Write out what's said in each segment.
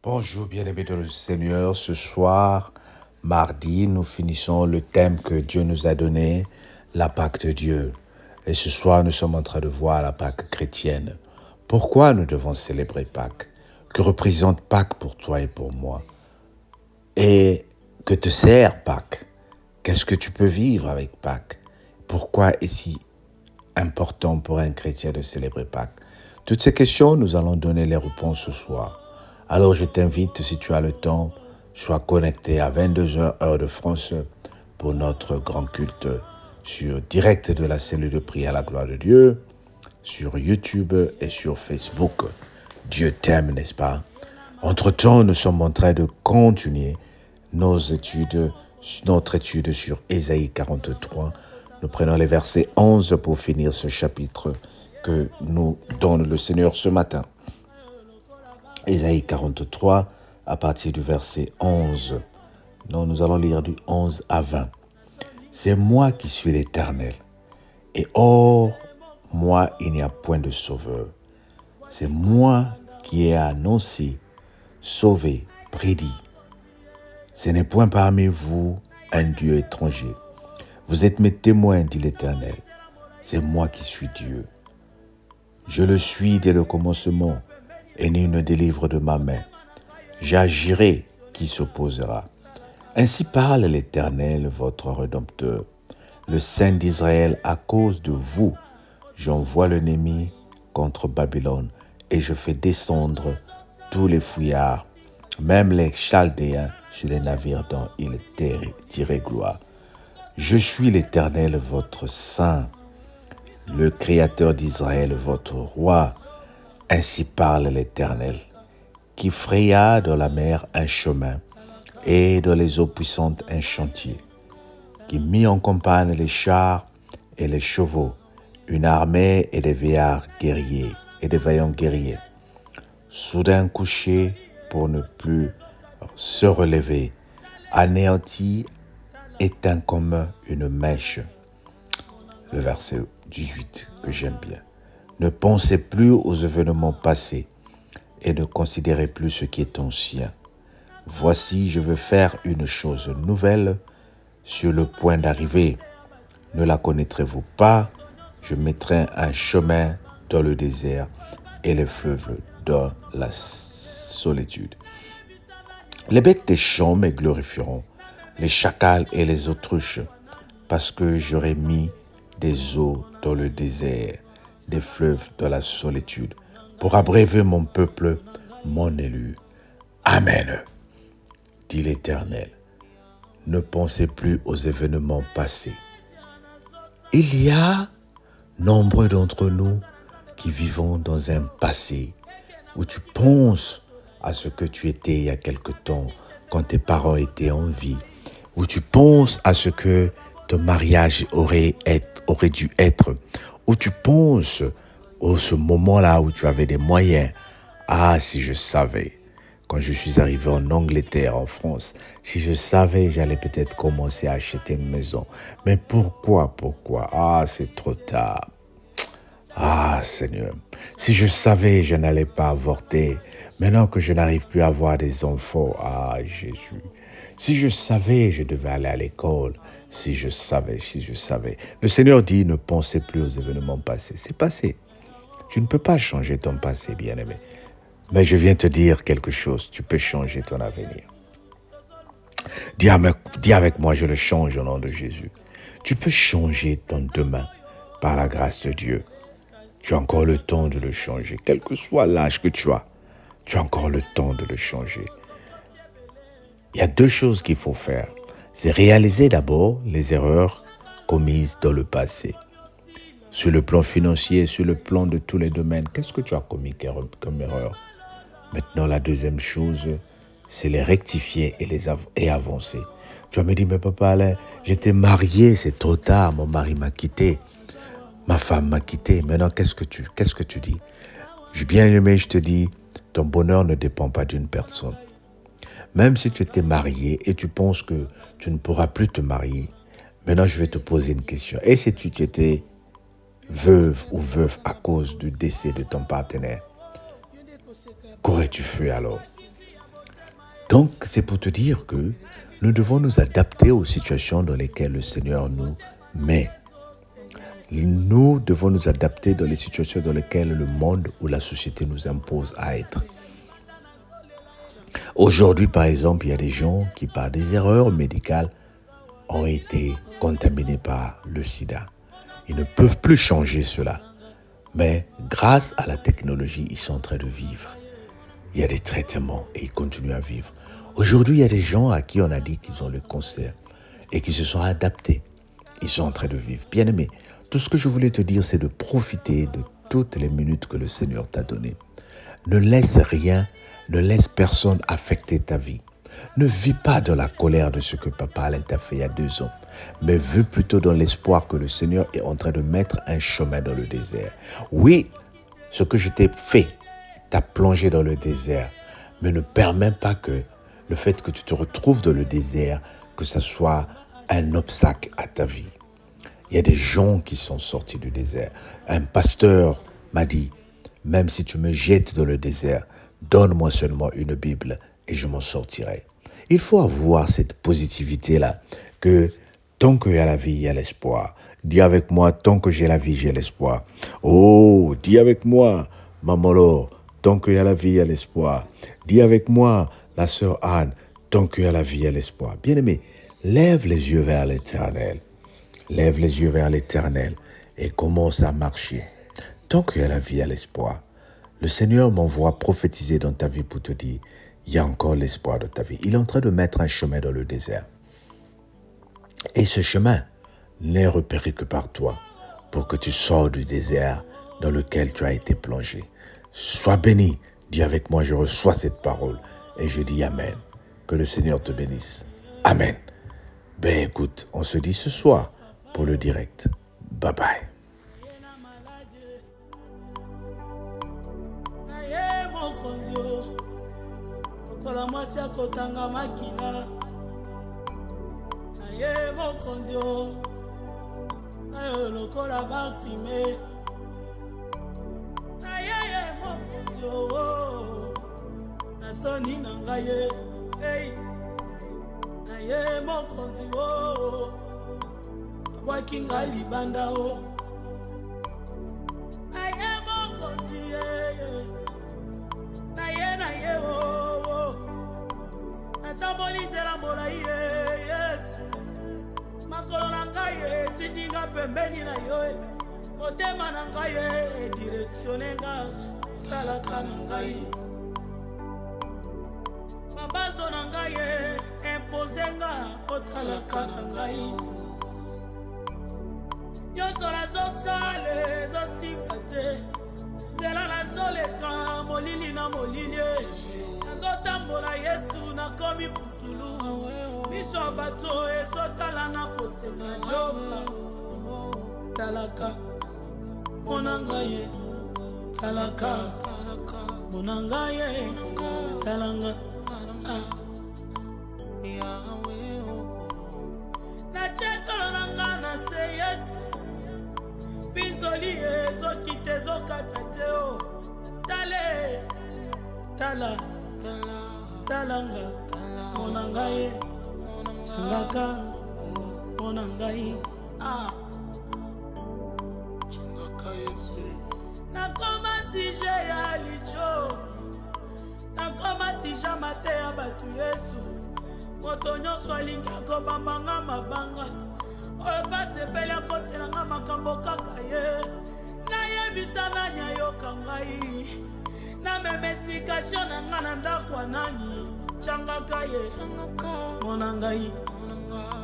Bonjour bien-aimés dans le Seigneur. Ce soir, mardi, nous finissons le thème que Dieu nous a donné, la Pâque de Dieu. Et ce soir, nous sommes en train de voir la Pâque chrétienne. Pourquoi nous devons célébrer Pâques? Que représente Pâques pour toi et pour moi? Et que te sert Pâques? Qu'est-ce que tu peux vivre avec Pâques? Pourquoi est-ce si important pour un chrétien de célébrer Pâques? Toutes ces questions, nous allons donner les réponses ce soir. Alors je t'invite, si tu as le temps, sois connecté à 22h heure de France pour notre grand culte sur direct de la cellule de prière à la gloire de Dieu, sur YouTube et sur Facebook. Dieu t'aime, n'est-ce pas? Entre-temps, nous sommes en train de continuer notre étude sur Ésaïe 43. Nous prenons les versets 11 pour finir ce chapitre que nous donne le Seigneur ce matin. Ésaïe 43, à partir du verset 11. Donc nous allons lire du 11 à 20. C'est moi qui suis l'Éternel, et hors moi il n'y a point de sauveur. C'est moi qui ai annoncé, sauvé, prédit. Ce n'est point parmi vous un Dieu étranger. Vous êtes mes témoins, dit l'Éternel. C'est moi qui suis Dieu. Je le suis dès le commencement, et nul ne délivre de ma main. J'agirai, qui s'opposera. Ainsi parle l'Éternel, votre Rédempteur, le Saint d'Israël. À cause de vous, j'envoie l'ennemi contre Babylone, et je fais descendre tous les fouillards, même les Chaldéens, sur les navires dont ils tiraient gloire. Je suis l'Éternel, votre Saint, le Créateur d'Israël, votre Roi. Ainsi parle l'Éternel, qui fraya dans la mer un chemin et dans les eaux puissantes un chantier, qui mit en campagne les chars et les chevaux, une armée et des veillards guerriers et des vaillants guerriers. Soudain couché pour ne plus se relever, anéanti, éteint comme une mèche. Le verset 18 que j'aime bien. Ne pensez plus aux événements passés et ne considérez plus ce qui est ancien. Voici, je veux faire une chose nouvelle sur le point d'arriver. Ne la connaîtrez-vous pas? Je mettrai un chemin dans le désert et les fleuves dans la solitude. Les bêtes des champs me glorifieront, les chacals et les autruches, parce que j'aurai mis des eaux dans le désert, des fleuves dans la solitude, pour abréver mon peuple, mon élu. Amen, dit l'Éternel. Ne pensez plus aux événements passés. Il y a nombreux d'entre nous qui vivons dans un passé où tu penses à ce que tu étais il y a quelque temps, quand tes parents étaient en vie, où tu penses à ce que ton mariage aurait dû être, où tu penses à ce moment-là où tu avais des moyens. Ah, si je savais, quand je suis arrivé en Angleterre, en France, si je savais, j'allais peut-être commencer à acheter une maison. Mais pourquoi? Ah, c'est trop tard. Ah, Seigneur, si je savais, je n'allais pas avorter. Maintenant que je n'arrive plus à avoir des enfants, ah, Jésus. Si je savais, je devais aller à l'école. Si je savais. Le Seigneur dit, ne pensez plus aux événements passés. C'est passé. Tu ne peux pas changer ton passé, bien-aimé. Mais je viens te dire quelque chose. Tu peux changer ton avenir. Dis avec moi, je le change au nom de Jésus. Tu peux changer ton demain par la grâce de Dieu. Tu as encore le temps de le changer. Quel que soit l'âge que tu as encore le temps de le changer. Il y a deux choses qu'il faut faire. C'est réaliser d'abord les erreurs commises dans le passé. Sur le plan financier, sur le plan de tous les domaines, qu'est-ce que tu as commis comme erreur? Maintenant, la deuxième chose, c'est les rectifier et avancer. Tu vas me dire, mais papa Alain, j'étais marié, c'est trop tard, mon mari m'a quitté. Ma femme m'a quitté. Maintenant, qu'est-ce que tu dis? Bien aimé, je te dis, ton bonheur ne dépend pas d'une personne. Même si tu étais marié et tu penses que tu ne pourras plus te marier, maintenant je vais te poser une question. Et si tu étais veuve ou veuf à cause du décès de ton partenaire, qu'aurais-tu fait alors? Donc, c'est pour te dire que nous devons nous adapter aux situations dans lesquelles le Seigneur nous met. Nous devons nous adapter dans les situations dans lesquelles le monde ou la société nous impose à être. Aujourd'hui, par exemple, il y a des gens qui, par des erreurs médicales, ont été contaminés par le sida. Ils ne peuvent plus changer cela. Mais grâce à la technologie, ils sont en train de vivre. Il y a des traitements et ils continuent à vivre. Aujourd'hui, il y a des gens à qui on a dit qu'ils ont le cancer et qui se sont adaptés. Ils sont en train de vivre. Bien-aimé, tout ce que je voulais te dire, c'est de profiter de toutes les minutes que le Seigneur t'a données. Ne laisse rien, ne laisse personne affecter ta vie. Ne vis pas dans la colère de ce que Papa Alain t'a fait il y a 2 ans, mais vis plutôt dans l'espoir que le Seigneur est en train de mettre un chemin dans le désert. Oui, ce que je t'ai fait t'a plongé dans le désert, mais ne permets pas que le fait que tu te retrouves dans le désert, que ça soit un obstacle à ta vie. Il y a des gens qui sont sortis du désert. Un pasteur m'a dit, même si tu me jettes dans le désert, donne-moi seulement une Bible et je m'en sortirai. Il faut avoir cette positivité-là, que tant qu'il y a la vie, il y a l'espoir. Dis avec moi, tant que j'ai la vie, j'ai l'espoir. Oh, dis avec moi, Maman Laure, tant qu'il y a la vie, il y a l'espoir. Dis avec moi, la sœur Anne, tant qu'il y a la vie, il y a l'espoir. Bien-aimé, lève les yeux vers l'Éternel. Lève les yeux vers l'Éternel et commence à marcher. Tant qu'il y a la vie, il y a l'espoir. Le Seigneur m'envoie prophétiser dans ta vie pour te dire, il y a encore l'espoir de ta vie. Il est en train de mettre un chemin dans le désert. Et ce chemin n'est repéré que par toi pour que tu sors du désert dans lequel tu as été plongé. Sois béni. Dis avec moi, je reçois cette parole et je dis Amen. Que le Seigneur te bénisse. Amen. Ben écoute, on se dit ce soir pour le direct. Bye bye. Kola mwasi akotanga makina na ye mokonzi o ayo lokola Bartime na ye mokonzi o na soni na ngai ye hey na ye mokonzi o abwaki ngai libanda o na ye mokonzi ye na ye o natambolizela molai ye Yesu makolo na ngai etindinga pembeni na yo motema na ngai edirektione nga otalaka na ngai mabazo na ngai impose nga otalaka na ngai nyonso nazosala ezosimba te nzela nazoleka molili na molili nazotambola Yesu nakomi putulu miso bato ezotala na kosenga joba talaka monanga ye talaka monanga ye talanga na chekolo nanga na se Yesu bizoli ezokite ezokata te o tale tala talanga monanga ye talaka monanga ye changaka Yesu nakoma sije ya licho nakoma sija mate ya batu Yesu moto nyonso alingi akobambanga mabanga oyo basepeli akoselanga makambo kaka ye nayebisa nani ayoka ngai na meme explication na nga na ndako ya nani changaka ye monanga ye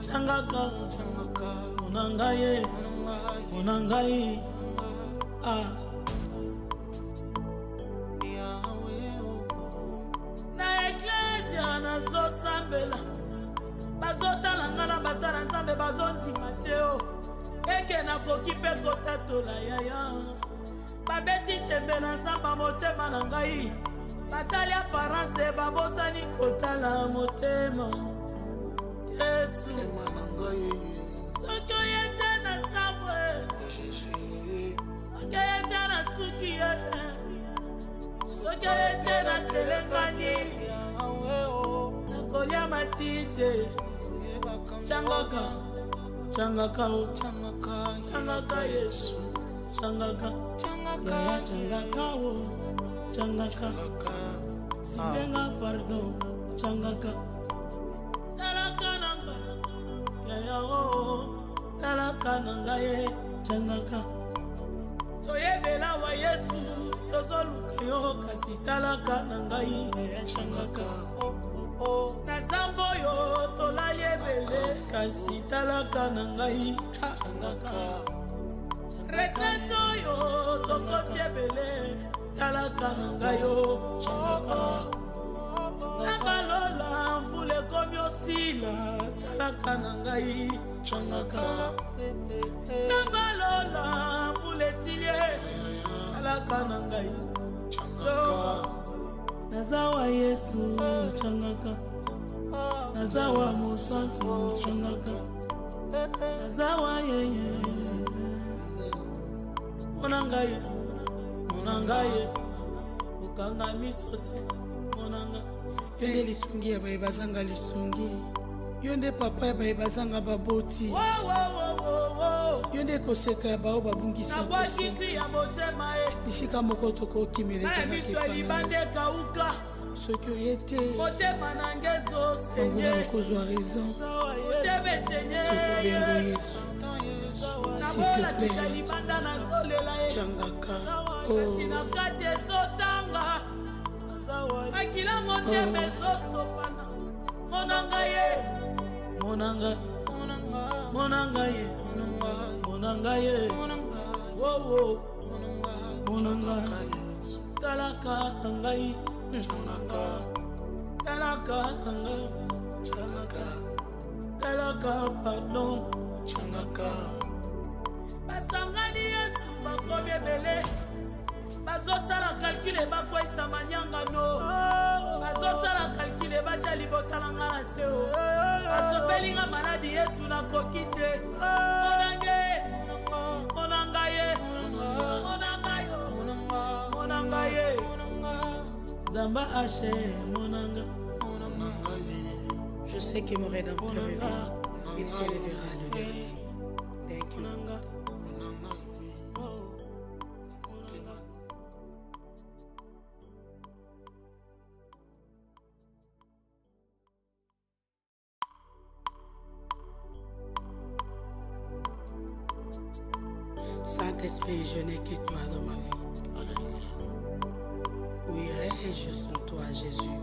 changaka monanga ye monanga ye na eklesia nazosambela bazotala nga na basala nzambe bazondima te o eke nakoki mpe kotatola yaya babeti tembe na nzamba motema na ngai batali aparence babosani kotala motema Yesu soki oyete na sambwe soki oyete na suki soki oyete na telengani kolia matite changaka changaka o changaka Yesu changaka changaka o changaka silenga pardon changaka talaka nanga ya o talaka nanga ye changaka toyebela wa Yesu tozoluka yo kasi talaka nanga ye changaka na zambo yo tolali ebele kasi talaka nanga ye changaka retreto yo tokoti ebele talaka nanga yo changaka nabalola mvula ekomi osila talaka nanga ye changaka nabalola mvula esilie talaka nanga ye nazawa Yesu changaka nazawa mosantu changaka nazawa yeye monangaye ukanga misote monanga yonde lisungi ya baye bazanga lisungi yonde papa ya baye bazanga baboti yonde koseka ya bao babungisa nabwakikri ya motema bisika moko tokokimelezalibande kauka soki oye te motema nange ezosenye okozwa raison motema esenye Yesu nabolakisa libanda nazolela changaka kasi na kati ezotanga makila motema ezosopana monanga ye monanga ye monanga ye wowo monanga talaka nangai talaka nangai talaka pardon basangani Yesu bakomi ebele bazosala kalkule bakwesa manyangano bazosala kalkule batya libotalanga na se o basopelinga maladi Yesu nakoki te monanga ye Zamba Haché monanga. Je sais que mon rédempteur revient, il s'élèvera de dernier. Thank you. Saint-Esprit, je n'ai que toi dans ma vie. Où irai-je sans toi, Jésus?